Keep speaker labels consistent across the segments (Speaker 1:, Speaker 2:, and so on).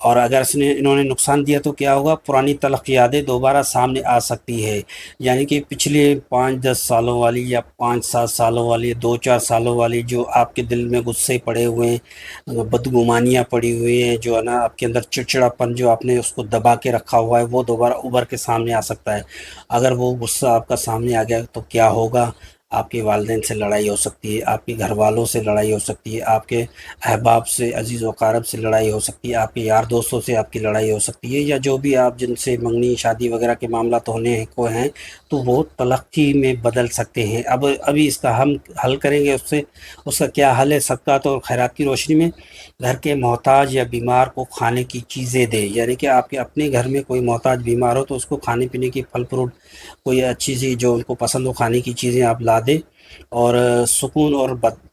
Speaker 1: اور اگر انہوں نے نقصان دیا تو کیا ہوگا، پرانی تلخ یادیں دوبارہ سامنے آ سکتی ہے، یعنی کہ پچھلے 5-10 سالوں والی یا 5-7 سالوں والی، 2-4 سالوں والی جو آپ کے دل میں غصے پڑے ہوئے ہیں، بدگمانیاں پڑی ہوئی ہیں، جو ہے نا آپ کے اندر چڑچڑاپن جو آپ نے اس کو دبا کے رکھا ہوا ہے، وہ دوبارہ ابھر کے سامنے آ سکتا ہے۔ اگر وہ غصہ آپ کا سامنے آ گیا تو کیا ہوگا، آپ کے والدین سے لڑائی ہو سکتی ہے، آپ کے گھر والوں سے لڑائی ہو سکتی ہے، آپ کے احباب سے، عزیز و اقارب سے لڑائی ہو سکتی ہے، آپ کے یار دوستوں سے آپ کی لڑائی ہو سکتی ہے، یا جو بھی آپ جن سے منگنی شادی وغیرہ کے معاملات ہونے کو ہیں تو وہ تلخی میں بدل سکتے ہیں۔ ابھی اس کا ہم حل کریں گے، اس کا کیا حل ہے؟ صدقات اور خیرات کی روشنی میں گھر کے محتاج یا بیمار کو کھانے کی چیزیں دے، یعنی کہ آپ کے اپنے گھر میں کوئی محتاج بیمار ہو تو اس کو کھانے پینے کی پھل فروٹ، کوئی اچھی سی جو ان کو پسند ہو کھانے کی چیزیں آپ لا دیں، اور سکون اور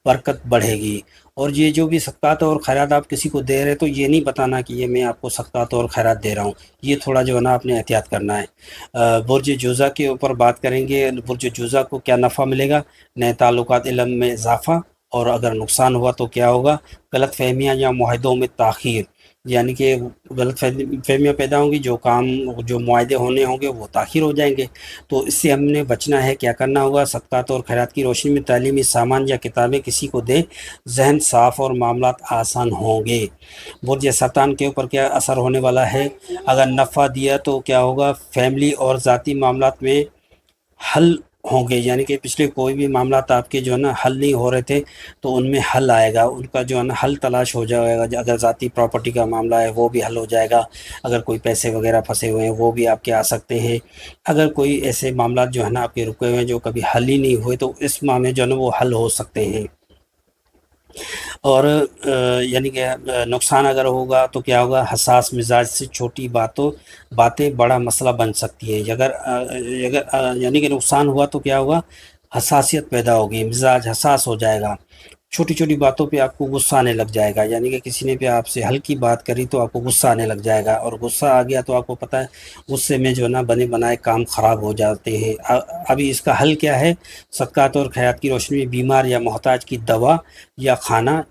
Speaker 1: برکت بڑھے گی۔ اور یہ جو بھی صدقات اور خیرات آپ کسی کو دے رہے تو یہ نہیں بتانا کہ یہ میں آپ کو صدقات اور خیرات دے رہا ہوں، یہ تھوڑا جو ہے نا آپ نے احتیاط کرنا ہے۔ برج جوزہ کے اوپر بات کریں گے، برج جوزہ کو کیا نفع ملے گا؟ نئے تعلقات، علم میں اضافہ، اور اگر نقصان ہوا تو کیا ہوگا؟ غلط فہمیاں یا معاہدوں میں تاخیر، یعنی کہ غلط فہمیاں پیدا ہوں گی، جو معاہدے ہونے ہوں گے وہ تاخیر ہو جائیں گے، تو اس سے ہم نے بچنا ہے۔ کیا کرنا ہوگا؟ صدقات اور خیرات کی روشنی میں تعلیمی سامان یا کتابیں کسی کو دیں، ذہن صاف اور معاملات آسان ہوں گے۔ برج سرطان کے اوپر کیا اثر ہونے والا ہے؟ اگر نفع دیا تو کیا ہوگا؟ فیملی اور ذاتی معاملات میں حل ہوں گے، یعنی کہ پچھلے کوئی بھی معاملات آپ کے جو ہے نا حل نہیں ہو رہے تھے تو ان میں حل آئے گا، ان کا جو ہے نا حل تلاش ہو جائے گا۔ اگر ذاتی پراپرٹی کا معاملہ ہے وہ بھی حل ہو جائے گا، اگر کوئی پیسے وغیرہ پھنسے ہوئے ہیں وہ بھی آپ کے آ سکتے ہیں، اگر کوئی ایسے معاملات جو ہے نا آپ کے رکے ہوئے ہیں جو کبھی حل ہی نہیں ہوئے تو اس ماہ میں جو ہے نا وہ حل ہو سکتے ہیں۔ اور یعنی کہ نقصان اگر ہوگا تو کیا ہوگا؟ حساس مزاج سے چھوٹی باتیں بڑا مسئلہ بن سکتی ہیں۔ یعنی کہ نقصان ہوا تو کیا ہوگا؟ حساسیت پیدا ہوگی، مزاج حساس ہو جائے گا، چھوٹی چھوٹی باتوں پہ آپ کو غصہ آنے لگ جائے گا، یعنی کہ کسی نے پہ آپ سے ہلکی بات کری تو آپ کو غصہ آنے لگ جائے گا، اور غصہ آ گیا تو آپ کو پتہ ہے غصے میں جو ہے نا بنے بنائے کام خراب ہو جاتے ہیں۔ ابھی اس کا حل کیا ہے؟ صدقات اور خیرات کی روشنی میں بیمار یا محتاج کی دوا یا کھانا،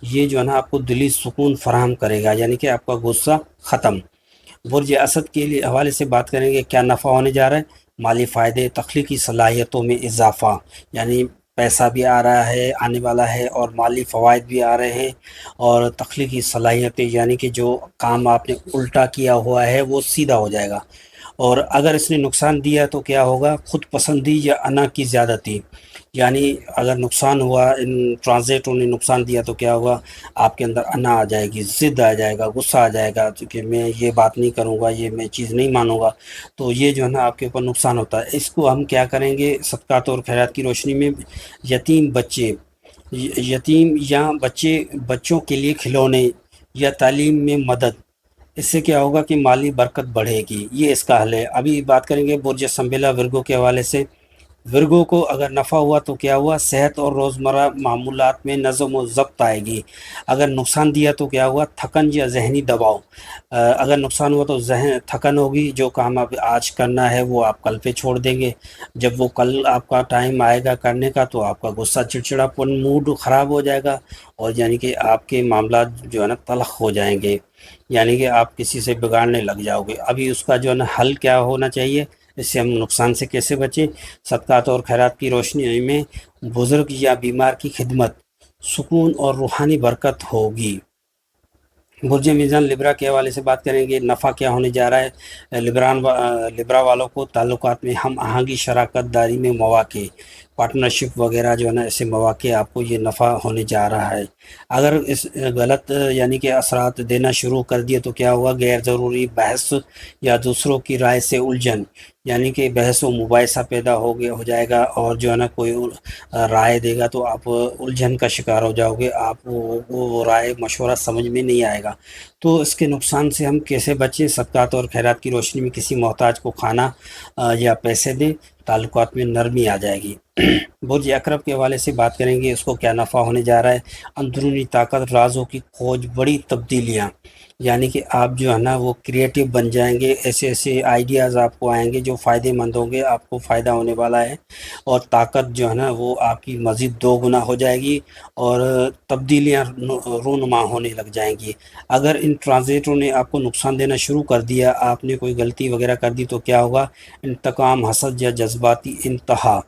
Speaker 1: یہ جو ہے نا آپ کو دلی سکون فراہم کرے گا، یعنی کہ آپ کا غصہ ختم۔ برج اسد کے لیے حوالے سے بات کریں گے، کیا نفع ہونے جا رہا ہے؟ مالی فائدے، تخلیقی صلاحیتوں میں اضافہ، یعنی پیسہ بھی آ رہا ہے، آنے والا ہے، اور مالی فوائد بھی آ رہے ہیں، اور تخلیقی صلاحیتیں یعنی کہ جو کام آپ نے الٹا کیا ہوا ہے وہ سیدھا ہو جائے گا۔ اور اگر اس نے نقصان دیا تو کیا ہوگا؟ خود پسندی یا انا کی زیادتی، یعنی اگر نقصان ہوا، ان ٹرانزیٹوں نے نقصان دیا تو کیا ہوگا؟ آپ کے اندر انا آ جائے گی، ضد آ جائے گا، غصہ آ جائے گا کہ میں یہ بات نہیں کروں گا، یہ میں چیز نہیں مانوں گا، تو یہ جو ہے نا آپ کے اوپر نقصان ہوتا ہے۔ اس کو ہم کیا کریں گے؟ صدقات اور خیرات کی روشنی میں یتیم یا بچوں کے لیے کھلونے یا تعلیم میں مدد، اس سے کیا ہوگا کہ مالی برکت بڑھے گی، یہ اس کا حل ہے۔ ابھی بات کریں گے برج سنبیلا ورگو کے حوالے سے۔ ورگو کو اگر نفع ہوا تو کیا ہوا؟ صحت اور روزمرہ معمولات میں نظم و ضبط آئے گی۔ اگر نقصان دیا تو کیا ہوا؟ تھکن یا ذہنی دباؤ۔ اگر نقصان ہوا تو تھکن ہوگی، جو کام آپ آج کرنا ہے وہ آپ کل پہ چھوڑ دیں گے، جب وہ کل آپ کا ٹائم آئے گا کرنے کا تو آپ کا غصہ، چڑچڑاپن، موڈ خراب ہو جائے گا، اور یعنی کہ آپ کے معاملات جو ہے نا تلخ ہو جائیں گے، یعنی کہ آپ کسی سے بگاڑنے لگ جاؤ گے۔ ابھی اس کا جو ہے نا حل کیا ہونا چاہیے؟ اس سے ہم نقصان سے کیسے بچیں؟ صدقات اور خیرات کی روشنی میں بزرگ یا بیمار کی خدمت، سکون اور روحانی برکت ہوگی۔ برج میزان لبرا کے حوالے سے بات کریں گے، نفع کیا ہونے جا رہا ہے؟ لبرا والوں کو تعلقات میں ہم آہنگی، شراکت داری میں مواقع، پارٹنرشپ وغیرہ جو ہے نا ایسے مواقع آپ کو یہ نفع ہونے جا رہا ہے۔ اگر اس غلط یعنی کہ اثرات دینا شروع کر دیے تو کیا ہوا؟ غیر ضروری بحث یا دوسروں کی رائے سے الجھن، یعنی کہ بحث و مباحثہ پیدا ہو جائے گا، اور جو ہے نا کوئی رائے دے گا تو آپ الجھن کا شکار ہو جاؤ گے، آپ وہ رائے مشورہ سمجھ میں نہیں آئے گا۔ تو اس کے نقصان سے ہم کیسے بچیں؟ صدقات اور خیرات کی روشنی میں کسی محتاج کو کھانا یا پیسے دیں، تعلقات میں نرمی آ جائے گی۔ برج اقرب کے حوالے سے بات کریں گے، اس کو کیا نفع ہونے جا رہا ہے؟ اندرونی طاقت، رازوں کی کھوج، بڑی تبدیلیاں، یعنی کہ آپ جو ہے نا وہ کریٹو بن جائیں گے، ایسے ایسے آئیڈیاز آپ کو آئیں گے جو فائدے مند ہوں گے، آپ کو فائدہ ہونے والا ہے، اور طاقت جو ہے نا وہ آپ کی مزید 2 گنا ہو جائے گی، اور تبدیلیاں رونما ہونے لگ جائیں گی۔ اگر ان ٹرانزیٹوں نے آپ کو نقصان دینا شروع کر دیا، آپ نے کوئی غلطی وغیرہ کر دی، تو کیا ہوگا؟ انتقام، حسد یا جذباتی انتہا،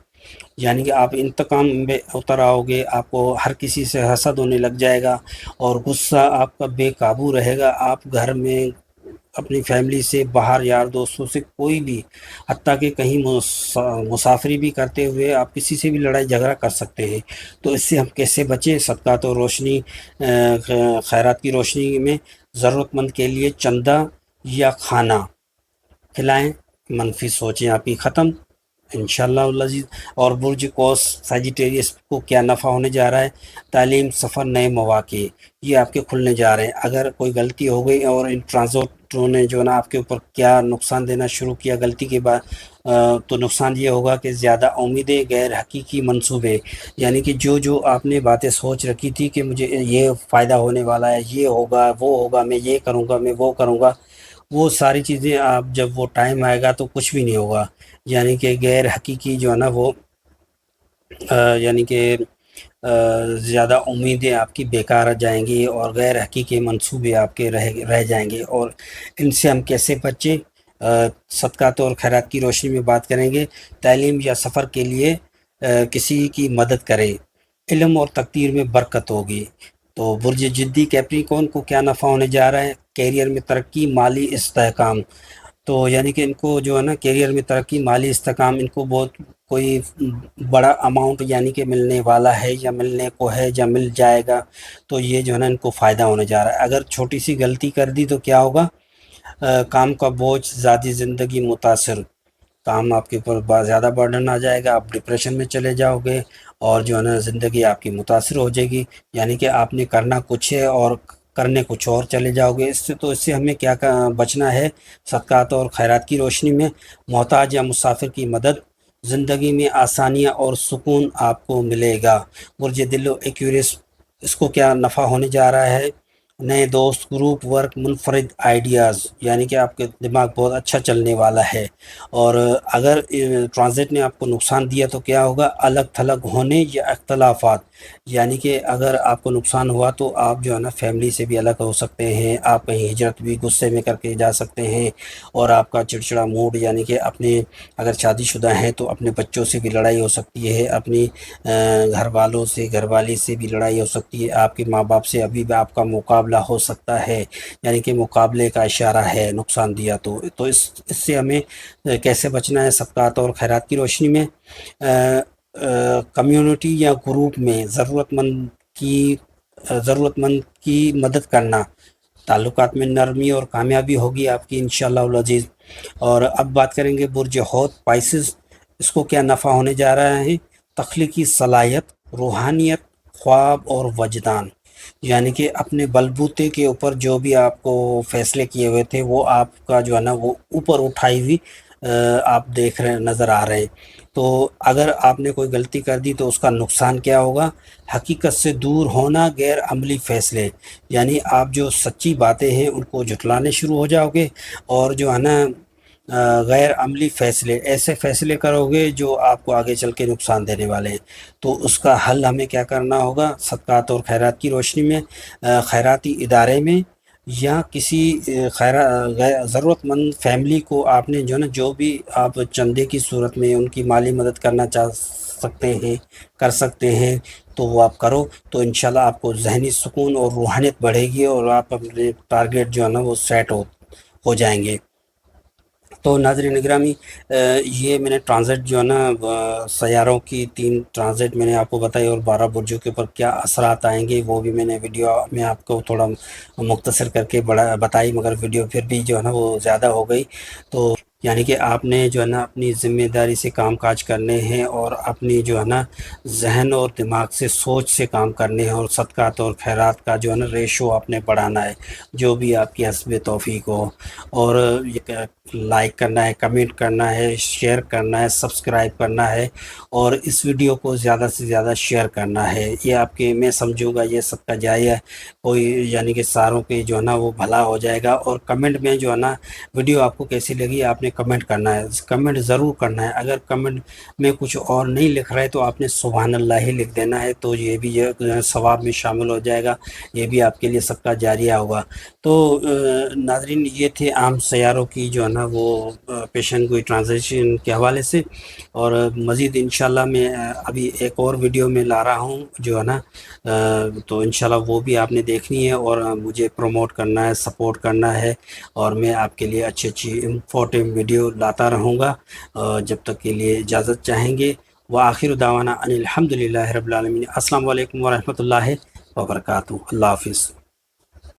Speaker 1: یعنی کہ آپ انتقام میں اتر آؤ گے، آپ کو ہر کسی سے حسد ہونے لگ جائے گا، اور غصہ آپ کا بے قابو رہے گا۔ آپ گھر میں اپنی فیملی سے، باہر یار دوستوں سے، کوئی بھی، حتیٰ کہ کہیں مسافری بھی کرتے ہوئے آپ کسی سے بھی لڑائی جھگڑا کر سکتے ہیں۔ تو اس سے ہم کیسے بچیں؟ صدقات اور روشنی، خیرات کی روشنی میں ضرورت مند کے لیے چندہ یا کھانا کھلائیں، منفی سوچیں آپ کی ختم انشاءاللہ العزیز۔ اور برج کوس سیجیٹیریس کو کیا نفع ہونے جا رہا ہے؟ تعلیم، سفر، نئے مواقع، یہ آپ کے کھلنے جا رہے ہیں۔ اگر کوئی غلطی ہو گئی اور ان ٹرانزٹوں نے جو نا آپ کے اوپر کیا نقصان دینا شروع کیا غلطی کے بعد، تو نقصان یہ ہوگا کہ زیادہ امیدیں، غیر حقیقی منصوبے، یعنی کہ جو آپ نے باتیں سوچ رکھی تھی کہ مجھے یہ فائدہ ہونے والا ہے، یہ ہوگا، وہ ہوگا، میں یہ کروں گا، میں وہ کروں گا، وہ ساری چیزیں آپ جب وہ ٹائم آئے گا تو کچھ بھی نہیں ہوگا۔ یعنی کہ غیر حقیقی جو ہے نا وہ یعنی کہ زیادہ امیدیں آپ کی بیکار جائیں گی، اور غیر حقیقی منصوبے آپ کے رہ جائیں گے۔ اور ان سے ہم کیسے بچیں؟ صدقات اور خیرات کی روشنی میں بات کریں گے۔ تعلیم یا سفر کے لیے کسی کی مدد کریں، علم اور تقدیر میں برکت ہوگی۔ تو برج جدی کیپریکون کو کیا نفع ہونے جا رہا ہے؟ کیریئر میں ترقی، مالی استحکام، تو یعنی کہ ان کو جو ہے نا کیریئر میں ترقی، مالی استحکام، ان کو بہت کوئی بڑا اماؤنٹ یعنی کہ ملنے والا ہے، یا ملنے کو ہے، یا مل جائے گا، تو یہ جو ہے نا ان کو فائدہ ہونے جا رہا ہے۔ اگر چھوٹی سی غلطی کر دی تو کیا ہوگا؟ کام کا بوجھ، ذاتی زندگی متاثر، کام آپ کے اوپر بہت زیادہ برڈن آ جائے گا، آپ ڈپریشن میں چلے جاؤ گے، اور جو ہے نا زندگی آپ کی متاثر ہو جائے گی، یعنی کہ آپ نے کرنا کچھ ہے اور کرنے کچھ اور چلے جاؤ گے۔ اس سے ہمیں کیا بچنا ہے؟ صدقات اور خیرات کی روشنی میں محتاج یا مسافر کی مدد، زندگی میں آسانیاں اور سکون آپ کو ملے گا۔ برج دل و ایکویرس، اس کو کیا نفع ہونے جا رہا ہے؟ نئے دوست، گروپ ورک، منفرد آئیڈیاز، یعنی کہ آپ کے دماغ بہت اچھا چلنے والا ہے۔ اور اگر ٹرانزٹ نے آپ کو نقصان دیا تو کیا ہوگا؟ الگ تھلگ ہونے یا اختلافات، یعنی کہ اگر آپ کو نقصان ہوا تو آپ جو ہے نا فیملی سے بھی الگ ہو سکتے ہیں، آپ کہیں ہجرت بھی غصے میں کر کے جا سکتے ہیں، اور آپ کا چڑچڑا موڈ، یعنی کہ اپنے اگر شادی شدہ ہیں تو اپنے بچوں سے بھی لڑائی ہو سکتی ہے، اپنی گھر والوں سے، گھر والی سے بھی لڑائی ہو سکتی ہے، آپ کے ماں باپ سے ابھی بھی آپ کا مقابلہ ہو سکتا ہے، یعنی کہ مقابلے کا اشارہ ہے نقصان دیا تو اس سے ہمیں کیسے بچنا ہے؟ صدقات اور خیرات کی روشنی میں کمیونٹی یا گروپ میں ضرورت مند کی مدد کرنا، تعلقات میں نرمی اور کامیابی ہوگی آپ کی انشاءاللہ العزیز۔ اور اب بات کریں گے برج حوت پائسز، اس کو کیا نفع ہونے جا رہا ہے؟ تخلیقی صلاحیت، روحانیت، خواب اور وجدان، یعنی کہ اپنے بلبوتے کے اوپر جو بھی آپ کو فیصلے کیے ہوئے تھے وہ آپ کا جو ہے نا وہ اوپر اٹھائی ہوئی آپ دیکھ رہے نظر آ رہے ہیں۔ تو اگر آپ نے کوئی غلطی کر دی تو اس کا نقصان کیا ہوگا؟ حقیقت سے دور ہونا، غیر عملی فیصلے، یعنی آپ جو سچی باتیں ہیں ان کو جھٹلانے شروع ہو جاؤ گے، اور جو ہے نا غیر عملی فیصلے، ایسے فیصلے کرو گے جو آپ کو آگے چل کے نقصان دینے والے ہیں۔ تو اس کا حل ہمیں کیا کرنا ہوگا؟ صدقات اور خیرات کی روشنی میں خیراتی ادارے میں، یا کسی ضرورت مند فیملی کو آپ نے جو ہے نا جو بھی آپ چندے کی صورت میں ان کی مالی مدد کرنا چاہ سکتے ہیں، کر سکتے ہیں، تو وہ آپ کرو، تو انشاءاللہ آپ کو ذہنی سکون اور روحانیت بڑھے گی، اور آپ اپنے ٹارگیٹ جو ہے نا وہ سیٹ ہو جائیں گے۔ تو ناظرین گرامی، یہ میں نے ٹرانزٹ جو ہے نا سیاروں کی 3 ٹرانزٹ میں نے آپ کو بتائی، اور 12 برجوں کے اوپر کیا اثرات آئیں گے وہ بھی میں نے ویڈیو میں آپ کو تھوڑا مختصر کر کے بتائی، مگر ویڈیو پھر بھی جو ہے نا وہ زیادہ ہو گئی۔ تو یعنی کہ آپ نے جو ہے نا اپنی ذمہ داری سے کام کاج کرنے ہیں، اور اپنی جو ہے نا ذہن اور دماغ سے، سوچ سے کام کرنے ہیں، اور صدقات اور خیرات کا جو ہے نا ریشو آپ نے بڑھانا ہے، جو بھی آپ کی حسب توفیق ہو۔ اور یہ لائک کرنا ہے، کمنٹ کرنا ہے، شیئر کرنا ہے، سبسکرائب کرنا ہے، اور اس ویڈیو کو زیادہ سے زیادہ شیئر کرنا ہے۔ یہ آپ کے، میں سمجھوں گا یہ سب کا جائزہ کوئی، یعنی کہ ساروں کے جو ہے نا وہ بھلا ہو جائے گا۔ اور کمنٹ میں جو ہے نا ویڈیو آپ کو کیسی لگی آپ نے کمنٹ کرنا ہے، کمنٹ ضرور کرنا ہے۔ اگر کمنٹ میں کچھ اور نہیں لکھ رہے تو آپ نے سبحان اللہ ہی لکھ دینا ہے، تو یہ بھی ثواب میں شامل ہو جائے گا، یہ بھی آپ کے لیے سب کا جاریہ ہوگا۔ تو ناظرین، یہ تھے عام سیاروں کی جو ہے نا وہ پیشن گوئی ٹرانزیکشن کے حوالے سے، اور مزید انشاءاللہ میں ابھی ایک اور ویڈیو میں لا رہا ہوں جو ہے نا، تو انشاءاللہ وہ بھی آپ نے دیکھنی ہے، اور مجھے پروموٹ کرنا ہے، سپورٹ کرنا ہے، اور میں آپ کے لیے اچھی اچھی امپورٹنٹ ویڈیو لاتا رہوں گا جب تک کے لیے اجازت چاہیں گے۔ وآخر دعوانا ان الحمد للہ رب العالمین۔ السلام علیکم ورحمۃ اللہ وبرکاتہ۔ اللہ حافظ۔